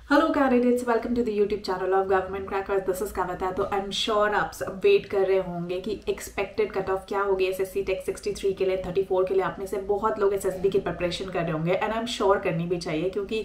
Hello candidates, welcome to the YouTube channel of Government Crackers. This is Kavita. तो I am sure आप सब wait कर रहे होंगे कि एक्सपेक्टेड कट ऑफ क्या होगी एसएससी टेक 63 के लिए, 34 के लिए। आप में से बहुत लोग एसएसबी की प्रिपरेशन कर रहे होंगे एंड आई एम श्योर करनी भी चाहिए, क्योंकि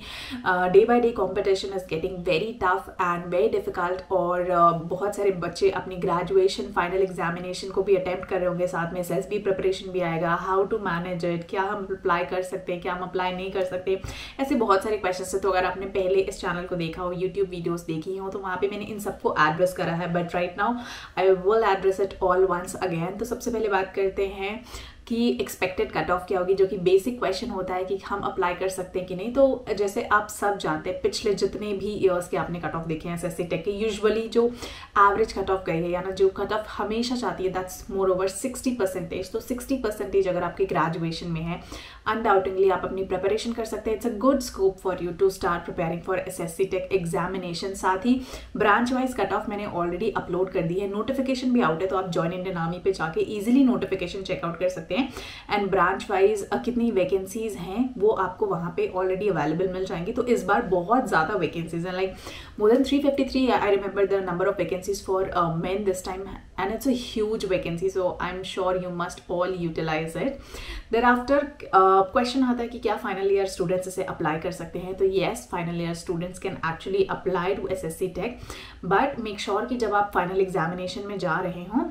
day by day competition is getting very tough and very difficult. और बहुत सारे बच्चे अपनी ग्रेजुएशन फाइनल एग्जामिनेशन को भी अटेम्प्ट कर रहे होंगे, साथ में एसएसबी प्रिपरेशन भी आएगा। हाउ टू मैनेज इट, क्या हम अप्लाई कर सकते हैं, क्या हम अप्लाई नहीं कर सकते, ऐसे बहुत सारे क्वेश्चन है। तो अगर आपने पहले इस चैनल को देखा हो, यूट्यूब वीडियोस देखी हो, तो वहां पे मैंने इन सबको एड्रेस करा है, but right now I will address it all once again. तो सबसे पहले बात करते हैं कि एक्सपेक्टेड कट ऑफ क्या होगी, जो कि बेसिक क्वेश्चन होता है कि हम अप्लाई कर सकते हैं कि नहीं। तो जैसे आप सब जानते हैं, पिछले जितने भी ईयर्स के आपने कट ऑफ देखे हैं एसएससी टेक के, यूजुअली जो एवरेज कट ऑफ गई है या ना जो कट ऑफ हमेशा चाहती है, दैट्स मोर ओवर 60%। तो 60% अगर आपके ग्रेजुएशन में है, अनडाउटेडली आप अपनी प्रिपरेशन कर सकते हैं। It's a good scope for you to start preparing for SSC tech examination. साथ ही ब्रांच वाइज कट ऑफ मैंने ऑलरेडी अपलोड कर दी है, नोटिफिकेशन भी आउट है, तो आप जॉइन इंडियन आर्मी पे जाके इजिली नोटिफिकेशन चेकआउट कर सकते हैं। एंड ब्रांच वाइज कितनी वैकेंसीज हैं वो आपको वहां पे ऑलरेडी अवेलेबल मिल जाएंगी। तो इस बार बहुत ज्यादा वैकेंसीज हैं, like more than 353। I remember the number of vacancies for men this time and it's a huge vacancy, so I am sure you must all utilise it. Thereafter question आता है कि क्या final year students इसे apply कर सकते हैं। तो yes, final year students can actually apply to SSC tech, but make sure कि जब आप फाइनल एग्जामिनेशन में जा रहे हों,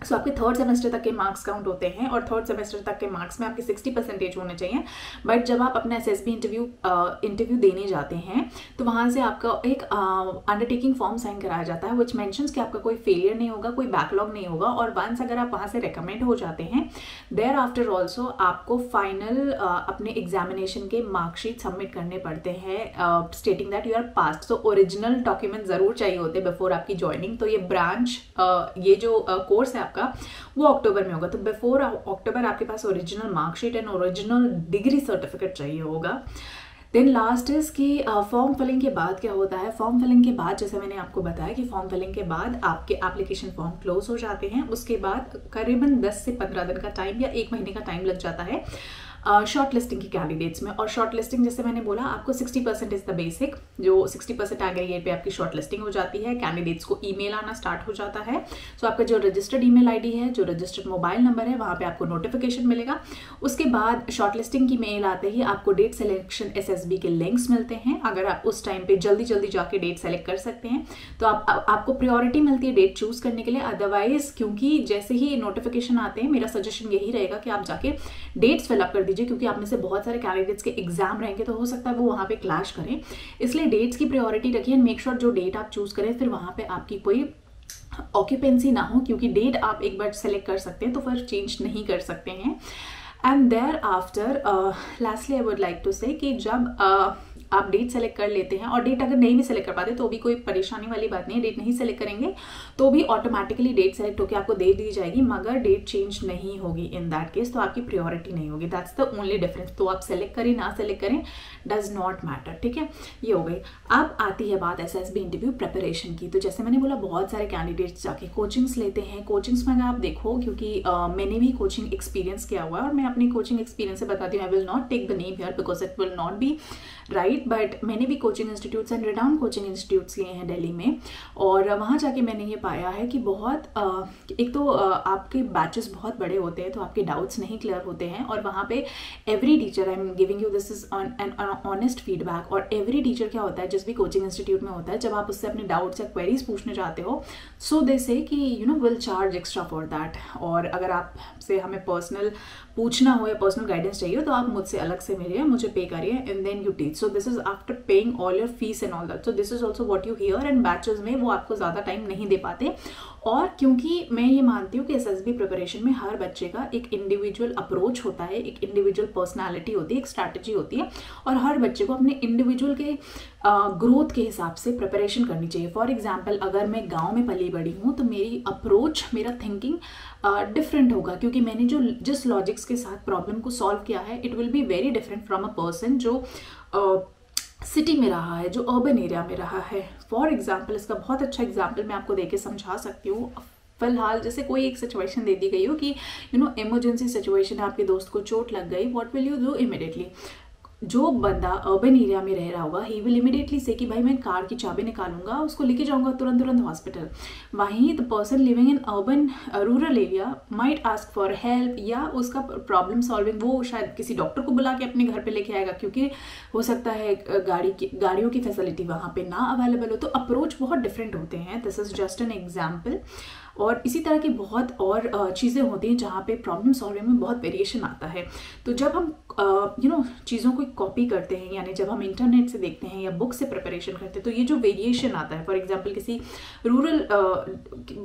सो आपके थर्ड सेमेस्टर तक के मार्क्स काउंट होते हैं और थर्ड सेमेस्टर तक के मार्क्स में आपके 60% होने चाहिए। बट जब आप अपना एसएसबी इंटरव्यू देने जाते हैं, तो वहाँ से आपका एक अंडरटेकिंग फॉर्म साइन कराया जाता है, विच मेंशंस कि आपका कोई फेलियर नहीं होगा, कोई बैकलॉग नहीं होगा। और वंस अगर आप वहाँ से रिकमेंड हो जाते हैं, देयर आफ्टर ऑल्सो आपको फाइनल अपने एग्जामिनेशन के मार्कशीट सबमिट करने पड़ते हैं, stating that you are passed. So original document जरूर चाहिए होते हैं बिफोर आपकी ज्वाइनिंग। तो ये ब्रांच ये जो कोर्स है आपका, वो अक्टूबर में होगा। तो बिफोर अक्टूबर आपके पास original marksheet and original degree certificate चाहिए होगा। देन लास्ट इज कि फॉर्म फिलिंग के बाद क्या होता है। फॉर्म फिलिंग के बाद, जैसे मैंने आपको बताया कि फॉर्म फिलिंग के बाद आपके एप्लीकेशन फॉर्म क्लोज हो जाते हैं। उसके बाद करीबन 10 से 15 दिन का टाइम या 1 महीने का टाइम लग जाता है शॉर्ट लिस्टिंग की कैंडिडेट्स में। और शॉर्ट लिस्टिंग, जैसे मैंने बोला, आपको 60% इज द बेसिक, जो 60% एग्रीगेट पे आपकी शॉर्ट लिस्टिंग हो जाती है। कैंडिडेट्स को ईमेल आना स्टार्ट हो जाता है। सो आपका जो रजिस्टर्ड ईमेल आईडी है, जो रजिस्टर्ड मोबाइल नंबर है, वहाँ पे आपको नोटिफिकेशन मिलेगा। उसके बाद शॉर्ट लिस्टिंग की मेल आते ही आपको डेट सिलेक्शन एसएसबी के लिंक्स मिलते हैं। अगर आप उस टाइम पे जल्दी जल्दी जाके डेट सेलेक्ट कर सकते हैं, तो आपको प्रायोरिटी मिलती है डेट चूज करने के लिए। अदरवाइज, क्योंकि जैसे ही नोटिफिकेशन आते हैं, मेरा सजेशन यही रहेगा कि आप जाके डेट्स फिलअप कर दीजिए, क्योंकि आप में से बहुत सारे कैंडिडेट्स के एग्जाम रहेंगे, तो हो सकता है वो वहां पे क्लैश करें। इसलिए डेट्स की प्रायोरिटी रखिए एंड मेक श्योर जो डेट आप चूज करें, फिर वहां पे आपकी कोई ऑक्यूपेंसी ना हो, क्योंकि डेट आप एक बार सेलेक्ट कर सकते हैं तो फिर चेंज नहीं कर सकते हैं। And thereafter lastly I would like to say कि जब आप डेट सेलेक्ट कर लेते हैं, और डेट अगर नहीं भी सेलेक्ट कर पाते तो भी कोई परेशानी वाली बात नहीं है, डेट नहीं सेलेक्ट करेंगे तो भी ऑटोमेटिकली डेट सेलेक्ट होकर आपको दे दी जाएगी, मगर डेट चेंज नहीं होगी। इन दैट केस तो आपकी प्रायोरिटी नहीं होगी। That's the only difference. तो आप सेलेक्ट करें ना सेलेक्ट करें, डज नॉट मैटर, ठीक है। ये हो गई। अब आती है बात एसएसबी इंटरव्यू प्रिपरेशन की। तो जैसे मैंने बोला, बहुत सारे कैंडिडेट्स जाके कोचिंग्स लेते हैं। कोचिंग्स में अगर आप देखो, क्योंकि मैंने भी कोचिंग एक्सपीरियंस किया हुआ है और मैं अपनी कोचिंग एक्सपीरियंस से बताती हूँ। I will not take the name here because it will not be right, but मैंने भी coaching institutes and renowned coaching institutes लिए हैं दिल्ली में, और वहाँ जाके मैंने ये पाया है कि बहुत एक तो आपके बैचेस बहुत बड़े होते हैं, तो आपके डाउट्स नहीं क्लियर होते हैं। और वहाँ पे every teacher, I am giving you this is an honest feedback, और एवरी टीचर क्या होता है, जिस भी कोचिंग इंस्टीट्यूट में होता है, जब आप उससे अपने डाउट्स या क्वेरीज पूछने जाते हो, सो दे से कि you know will charge extra for that. और अगर आपसे हमें पर्सनल पूछना हो या पर्सनल गाइडेंस चाहिए, तो आप मुझसे अलग से मिलिए, मुझे पे करिए and then you teach. So this is after paying all your fees and all that. So this is also what you hear. And batches में वो आपको ज़्यादा टाइम नहीं दे पाते। और क्योंकि मैं ये मानती हूँ कि एसएसबी प्रिपरेशन में हर बच्चे का एक इंडिविजुअल अप्रोच होता है, एक इंडिविजुअल पर्सनालिटी होती है, एक स्ट्रैटेजी होती है, और हर बच्चे को अपने इंडिविजुअल के ग्रोथ के हिसाब से प्रिपरेशन करनी चाहिए। फॉर एग्जाम्पल, अगर मैं गाँव में पली बड़ी हूँ, तो मेरी अप्रोच, मेरा थिंकिंग डिफरेंट होगा, क्योंकि मैंने जो जिस लॉजिक्स के साथ प्रॉब्लम को सॉल्व किया है, it will be very different from a person जो सिटी में रहा है, जो अर्बन एरिया में रहा है। फॉर एग्जाम्पल, इसका बहुत अच्छा एग्जाम्पल मैं आपको देके समझा सकती हूँ। फिलहाल जैसे कोई एक सिचुएशन दे दी गई हो कि इमरजेंसी सिचुएशन है, आपके दोस्त को चोट लग गई, what will you do immediately. जो बंदा अर्बन एरिया में रह रहा होगा ही विल इमीडिएटली से कि भाई मैं कार की चाबी निकालूंगा, उसको लेके जाऊंगा तुरंत हॉस्पिटल। वहीं the person living in urban rural area might ask for help, या उसका प्रॉब्लम सॉल्विंग वो शायद किसी डॉक्टर को बुला के अपने घर पे लेके आएगा, क्योंकि हो सकता है गाड़ियों की फैसिलिटी वहाँ पे ना अवेलेबल हो। तो अप्रोच बहुत डिफरेंट होते हैं। This is just an example. और इसी तरह की बहुत और चीज़ें होती हैं जहाँ पे प्रॉब्लम सॉल्विंग में बहुत वेरिएशन आता है। तो जब हम चीज़ों को कॉपी करते हैं, यानी जब हम इंटरनेट से देखते हैं या बुक से प्रिपरेशन करते हैं, तो ये जो वेरिएशन आता है, फॉर एग्जांपल किसी रूरल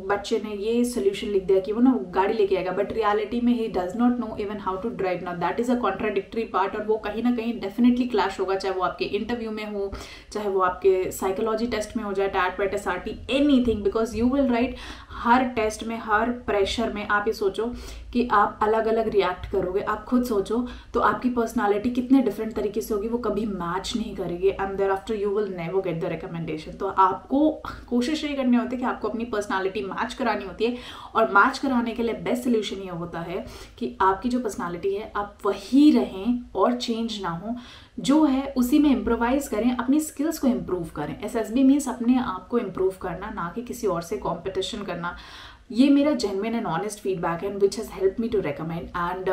बच्चे ने ये सोल्यूशन लिख दिया कि वो ना गाड़ी लेके आएगा, बट रियलिटी में he does not know even how to drive. Now that is a contradictory part, और वो कहीं ना कहीं डेफिनेटली क्लैश होगा, चाहे वो आपके इंटरव्यू में हो, चाहे वो आपके साइकोलॉजी टेस्ट में हो जाए, TAT PAT SRT, anything, because you will write. हर टेस्ट में, हर प्रेशर में आप ये सोचो कि आप अलग अलग रिएक्ट करोगे। आप खुद सोचो तो आपकी पर्सनालिटी कितने डिफरेंट तरीके से होगी, वो कभी मैच नहीं करेगी, and thereafter you will never get the recommendation. तो आपको कोशिश ये करनी होती है कि आपको अपनी पर्सनालिटी मैच करानी होती है, और मैच कराने के लिए बेस्ट सोल्यूशन ये होता है कि आपकी जो पर्सनालिटी है आप वही रहें और चेंज ना हो, जो है उसी में इम्प्रोवाइज करें, अपनी स्किल्स को इम्प्रूव करें। SSB मीन्स अपने आप को इम्प्रूव करना, ना कि किसी और से कॉम्पिटिशन करना। ये मेरा जेन्युइन एंड ऑनेस्ट फीडबैक है, which has help me to recommend, and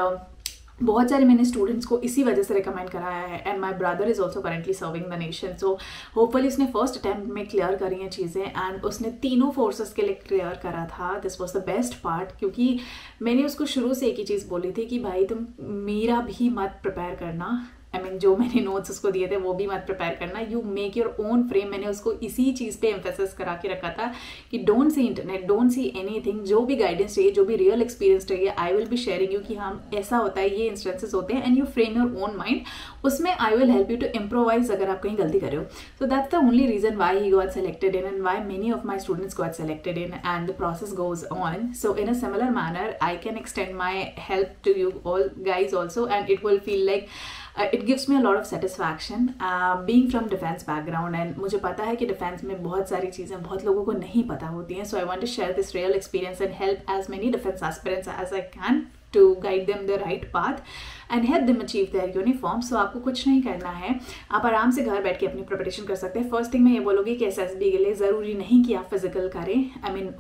बहुत सारे मैंने स्टूडेंट्स को इसी वजह से रिकमेंड कराया है। And my brother is also currently serving the nation, so hopefully उसने फर्स्ट अटैम्प्ट में क्लियर करी हैं चीज़ें, एंड उसने तीनों फोर्सेस के लिए क्लियर करा था। This was the best part, क्योंकि मैंने उसको शुरू से एक ही चीज़ बोली थी कि भाई तुम मेरा भी मत प्रिपेयर करना, जो मैंने नोट्स उसको दिए थे वो भी मत प्रिपेयर करना, you make your own frame. मैंने उसको इसी चीज़ पे एम्फेसिस करा के रखा था कि don't see internet, don't see anything, जो भी गाइडेंस चाहिए, जो भी रियल एक्सपीरियंस चाहिए, I will be sharing you कि हम ऐसा होता है, ये इंस्टेंसेस होते हैं, and you frame your own mind, उसमें I will help you to improvise अगर आप कहीं गलती कर रहे हो। So that's the only reason why he got selected in, and why many of my students got selected in, and the process goes on. So in a similar manner I can extend my help to you all guys also, and it will feel like it gives me a lot of satisfaction being from defense background, and मुझे पता है कि defence में बहुत सारी चीज़ें बहुत लोगों को नहीं पता होती हैं। So I want to share this real experience and help as many defense aspirants as I can to guide them the right path and help them achieve their uniform. So आपको कुछ नहीं करना है, आप आराम से घर बैठ के अपनी प्रिपरेशन कर सकते हैं। फर्स्ट थिंग मैं ये बोलूँगी कि SSB के लिए ज़रूरी नहीं कि आप फिजिकल करें,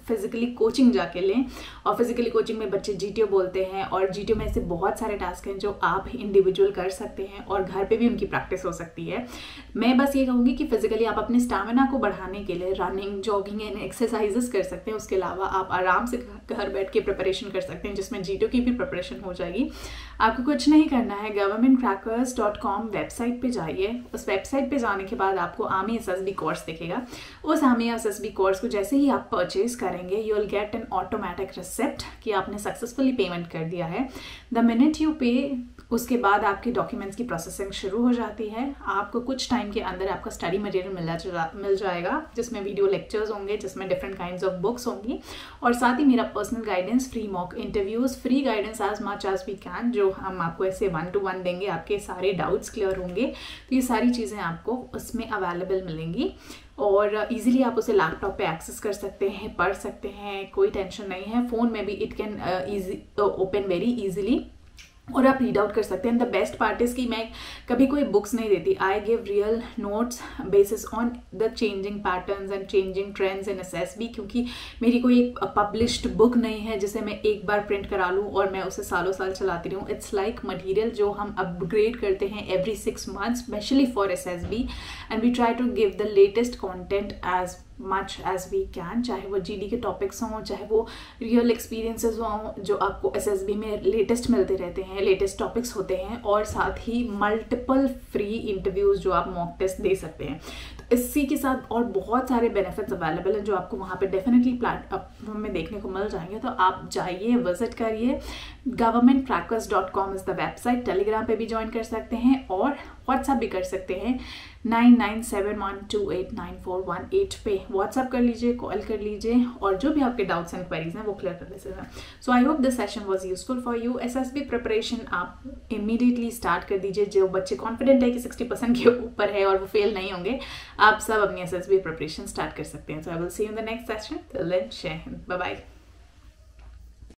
फिजिकली कोचिंग जाके लें, और फिजिकली कोचिंग में बच्चे GTO बोलते हैं, और GTO में ऐसे बहुत सारे टास्क हैं जो आप इंडिविजुअल कर सकते हैं और घर पे भी उनकी प्रैक्टिस हो सकती है। मैं बस ये कहूँगी कि फिजिकली आप अपने स्टैमिना को बढ़ाने के लिए रनिंग, जॉगिंग एंड एक्सरसाइजेस कर सकते हैं। उसके अलावा आप आराम से घर बैठ के प्रिपरेशन कर सकते हैं, जिसमें GTO की भी प्रिपरेशन हो जाएगी। आपको कुछ नहीं करना है, governmentcrackers.com वेबसाइट पे जाइए। उस वेबसाइट पे जाने के बाद आपको आर्मी SSB कोर्स दिखेगा। उस आर्मी SSB कोर्स को जैसे ही आप परचेज करेंगे, you will get an automatic receipt कि आपने सक्सेसफुली पेमेंट कर दिया है। द मिनट यू पे, उसके बाद आपके डॉक्यूमेंट्स की प्रोसेसिंग शुरू हो जाती है। आपको कुछ टाइम के अंदर आपका स्टडी मटेरियल मिल जाएगा, जिसमें वीडियो लेक्चर्स होंगे, जिसमें डिफरेंट काइंड्स ऑफ बुक्स होंगी, और साथ ही मेरा personal guidance, free mock interviews, free guidance as much as we can, जो हम आपको ऐसे 1-to-1 देंगे, आपके सारे डाउट्स क्लियर होंगे। तो ये सारी चीज़ें आपको उसमें अवेलेबल मिलेंगी, और इजीली आप उसे लैपटॉप पे एक्सेस कर सकते हैं, पढ़ सकते हैं, कोई टेंशन नहीं है। फ़ोन में भी it can open very easily, और आप रीड आउट कर सकते हैं। द बेस्ट पार्ट इज कि मैं कभी कोई बुक्स नहीं देती, I give real notes basis on the changing patterns and changing trends in SSB, क्योंकि मेरी कोई एक पब्लिश्ड बुक नहीं है जिसे मैं एक बार प्रिंट करा लूँ और मैं उसे सालों साल चलाती रहूँ। इट्स लाइक मटीरियल जो हम अपग्रेड करते हैं every 6 months, specially for SSB, and we try to give the latest content as much as we can, चाहे वो GD के टॉपिक्स हों, चाहे वो रियल एक्सपीरियंसेस हों जो आपको SSB में लेटेस्ट मिलते रहते हैं, लेटेस्ट टॉपिक्स होते हैं, और साथ ही मल्टीपल फ्री इंटरव्यूज़ जो आप मॉक टेस्ट दे सकते हैं। तो इसी के साथ और बहुत सारे बेनिफिट्स अवेलेबल हैं जो आपको वहाँ पे डेफिनेटली प्लेटफॉर्म में देखने को मिल जाएंगे। तो आप जाइए, विजिट करिए। governmentcrackers.com is the website. Telegram पे भी ज्वाइन कर सकते हैं और व्हाट्सएप भी कर सकते हैं 9971289418 पे। व्हाट्सएप कर लीजिए, कॉल कर लीजिए, और जो भी आपके डाउट्स एंड क्वेरीज हैं वो क्लियर कर लीजिए। So I hope this session was useful for you. SSB preparation आप इमीडिएटली स्टार्ट कर दीजिए। जो बच्चे कॉन्फिडेंट है कि 60% के ऊपर है और वो फेल नहीं होंगे, आप सब अपनी SSB प्रिपरेशन स्टार्ट कर सकते हैं। So I will see you in the next session. Till then, Jai Hind, bye bye.